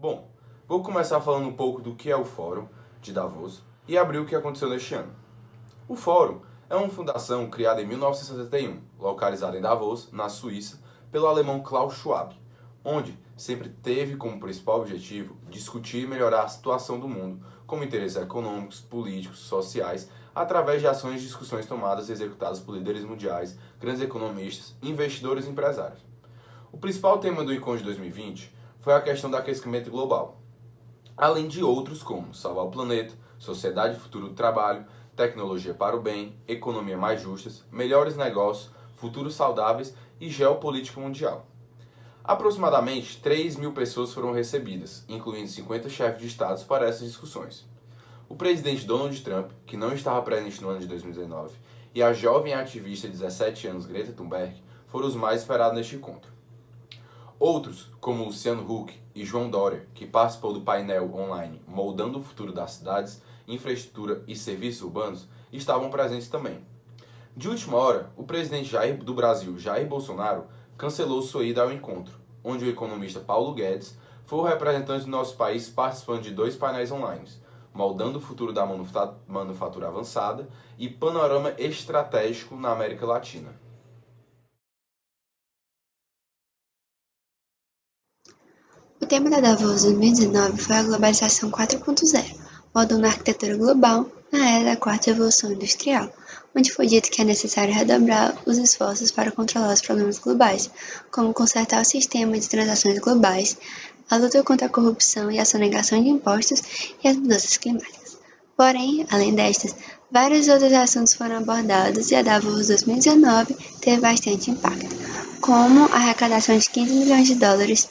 Bom, vou começar falando um pouco do que é o Fórum de Davos e abrir o que aconteceu neste ano. O Fórum é uma fundação criada em 1971, localizada em Davos, na Suíça, pelo alemão Klaus Schwab, onde sempre teve como principal objetivo discutir e melhorar a situação do mundo, como interesses econômicos, políticos, sociais, através de ações e discussões tomadas e executadas por líderes mundiais, grandes economistas, investidores e empresários. O principal tema do encontro de 2020 foi a questão do aquecimento global, além de outros como salvar o planeta, sociedade e futuro do trabalho, tecnologia para o bem, economia mais justas, melhores negócios, futuros saudáveis e geopolítica mundial. Aproximadamente 3.000 pessoas foram recebidas, incluindo 50 chefes de estados para essas discussões. O presidente Donald Trump, que não estava presente no ano de 2019, e a jovem ativista de 17 anos Greta Thunberg foram os mais esperados neste encontro. Outros, como Luciano Huck e João Dória, que participou do painel online Moldando o Futuro das Cidades, Infraestrutura e Serviços Urbanos, estavam presentes também. De última hora, o presidente do Brasil, Jair Bolsonaro, cancelou sua ida ao encontro, onde o economista Paulo Guedes foi o representante do nosso país participando de 2 painéis online, Moldando o Futuro da Manufatura Avançada e Panorama Estratégico na América Latina. O tema da Davos 2019 foi a Globalização 4.0, moldando a arquitetura global na era da quarta revolução industrial, onde foi dito que é necessário redobrar os esforços para controlar os problemas globais, como consertar o sistema de transações globais, a luta contra a corrupção e a sonegação de impostos e as mudanças climáticas. Porém, além destas, vários outros assuntos foram abordados e a Davos 2019 teve bastante impacto, como a arrecadação de 15 milhões de dólares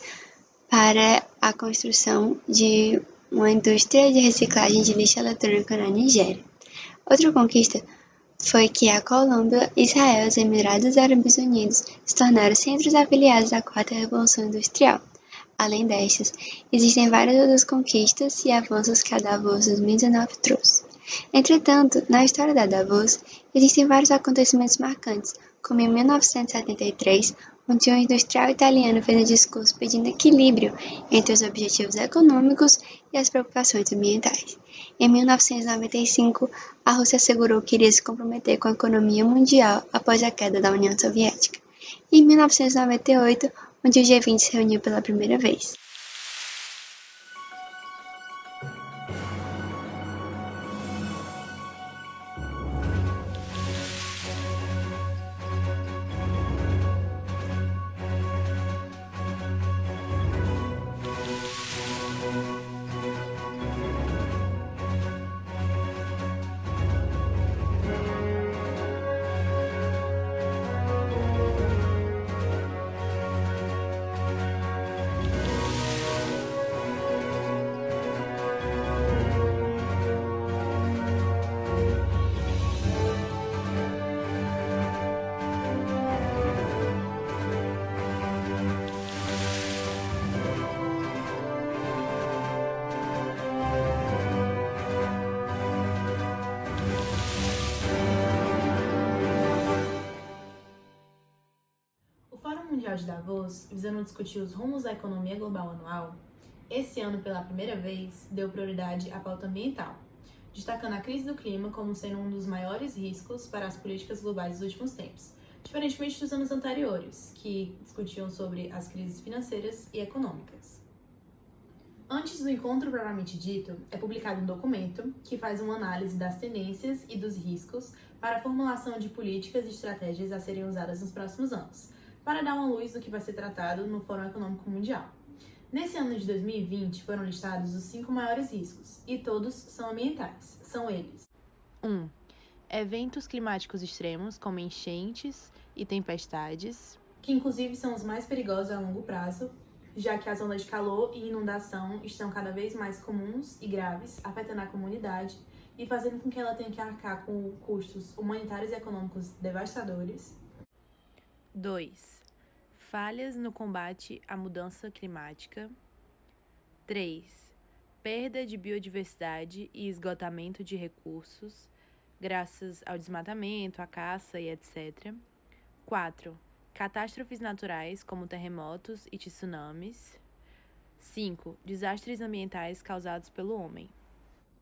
para a construção de uma indústria de reciclagem de lixo eletrônico na Nigéria. Outra conquista foi que a Colômbia, Israel e os Emirados Árabes Unidos se tornaram centros afiliados à quarta revolução industrial. Além destas, existem várias outras conquistas e avanços que a Davos 2019 trouxe. Entretanto, na história da Davos, existem vários acontecimentos marcantes, como em 1973, onde um industrial italiano fez um discurso pedindo equilíbrio entre os objetivos econômicos e as preocupações ambientais. Em 1995, a Rússia assegurou que iria se comprometer com a economia mundial após a queda da União Soviética. E em 1998, onde o G20 se reuniu pela primeira vez. O Fórum Mundial de Davos, visando discutir os rumos da economia global anual, esse ano, pela primeira vez, deu prioridade à pauta ambiental, destacando a crise do clima como sendo um dos maiores riscos para as políticas globais dos últimos tempos, diferentemente dos anos anteriores, que discutiam sobre as crises financeiras e econômicas. Antes do encontro propriamente dito, é publicado um documento que faz uma análise das tendências e dos riscos para a formulação de políticas e estratégias a serem usadas nos próximos anos, para dar uma luz do que vai ser tratado no Fórum Econômico Mundial. Nesse ano de 2020, foram listados os 5 maiores riscos, e todos são ambientais. São eles: 1. Eventos climáticos extremos, como enchentes e tempestades, que inclusive são os mais perigosos a longo prazo, já que as ondas de calor e inundação estão cada vez mais comuns e graves, afetando a comunidade e fazendo com que ela tenha que arcar com custos humanitários e econômicos devastadores. 2. Falhas no combate à mudança climática. 3. Perda de biodiversidade e esgotamento de recursos, graças ao desmatamento, à caça e etc. 4. Catástrofes naturais, como terremotos e tsunamis. 5. Desastres ambientais causados pelo homem.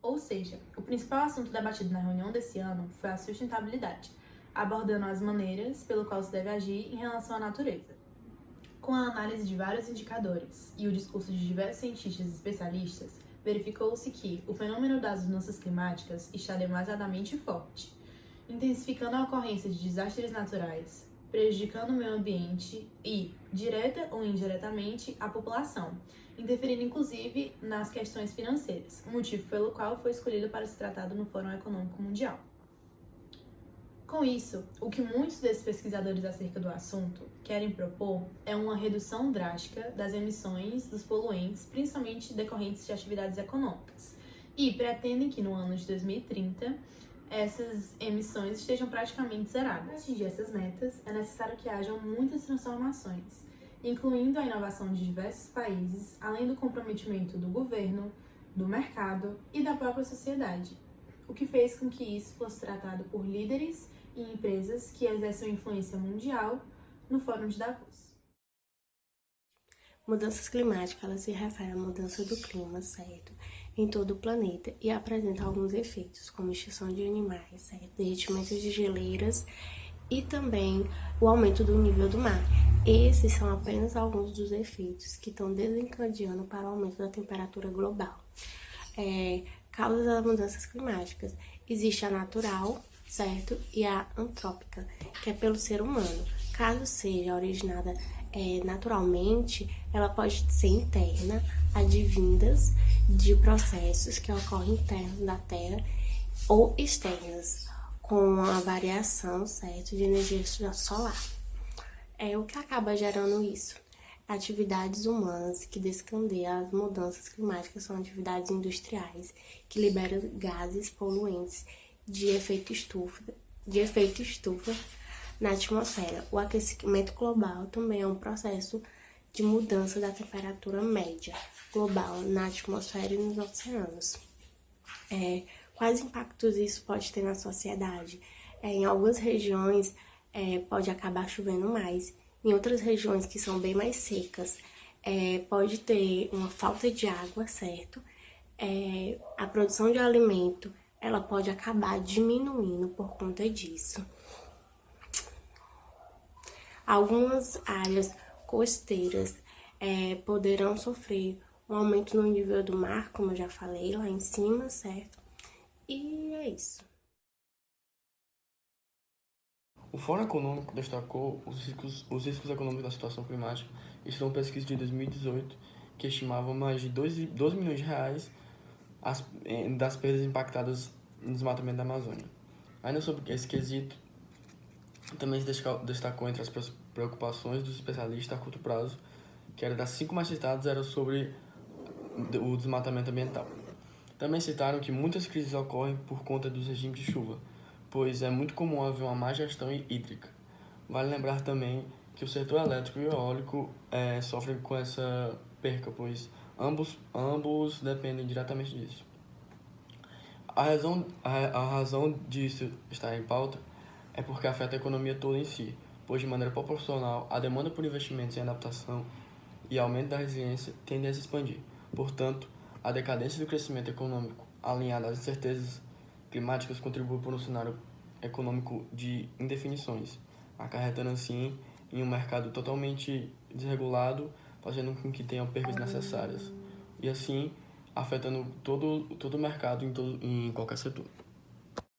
Ou seja, o principal assunto debatido na reunião desse ano foi a sustentabilidade, abordando as maneiras pelo qual se deve agir em relação à natureza. Com a análise de vários indicadores e o discurso de diversos cientistas e especialistas, verificou-se que o fenômeno das mudanças climáticas está demasiadamente forte, intensificando a ocorrência de desastres naturais, prejudicando o meio ambiente e, direta ou indiretamente, a população, interferindo inclusive nas questões financeiras, motivo pelo qual foi escolhido para ser tratado no Fórum Econômico Mundial. Com isso, o que muitos desses pesquisadores acerca do assunto querem propor é uma redução drástica das emissões dos poluentes, principalmente decorrentes de atividades econômicas, e pretendem que no ano de 2030 essas emissões estejam praticamente zeradas. Para atingir essas metas, é necessário que hajam muitas transformações, incluindo a inovação de diversos países, além do comprometimento do governo, do mercado e da própria sociedade, o que fez com que isso fosse tratado por líderes e empresas que exercem influência mundial no Fórum de Davos. Mudanças climáticas, ela se refere à mudança do clima, certo? Em todo o planeta e apresenta alguns efeitos, como extinção de animais, certo? Derretimento de geleiras e também o aumento do nível do mar. Esses são apenas alguns dos efeitos que estão desencadeando para o aumento da temperatura global. Causas das mudanças climáticas. Existe a natural, certo? E a antrópica, que é pelo ser humano. Caso seja originada naturalmente, ela pode ser interna, advindas de processos que ocorrem internos da Terra ou externas, com a variação, certo, de energia solar. O que acaba gerando isso? Atividades humanas que descandeiam as mudanças climáticas são atividades industriais que liberam gases poluentes de efeito estufa na atmosfera. O aquecimento global também é um processo de mudança da temperatura média global na atmosfera e nos oceanos. Quais impactos isso pode ter na sociedade? Em algumas regiões pode acabar chovendo mais. Em outras regiões que são bem mais secas, pode ter uma falta de água, certo? A produção de alimento, ela pode acabar diminuindo por conta disso. Algumas áreas costeiras poderão sofrer um aumento no nível do mar, como eu já falei lá em cima, certo? E é isso. O Fórum Econômico destacou os riscos econômicos da situação climática. Isso é uma pesquisa de 2018 que estimava mais de 12 milhões de reais das perdas impactadas no desmatamento da Amazônia. Ainda sobre esse quesito, também se destacou entre as preocupações dos especialistas a curto prazo, que era das 5 mais citadas, era sobre o desmatamento ambiental. Também citaram que muitas crises ocorrem por conta dos regimes de chuva, pois é muito comum haver uma má gestão hídrica. Vale lembrar também que o setor elétrico e eólico sofrem com essa perca, pois ambos dependem diretamente disso. A razão disso estar em pauta é porque afeta a economia toda em si, pois de maneira proporcional a demanda por investimentos em adaptação e aumento da resiliência tende a se expandir. Portanto, a decadência do crescimento econômico alinhada às incertezas climáticas contribui para um cenário econômico de indefinições, acarretando assim em um mercado totalmente desregulado, fazendo com que tenham percas necessárias, e assim afetando todo o mercado em qualquer setor.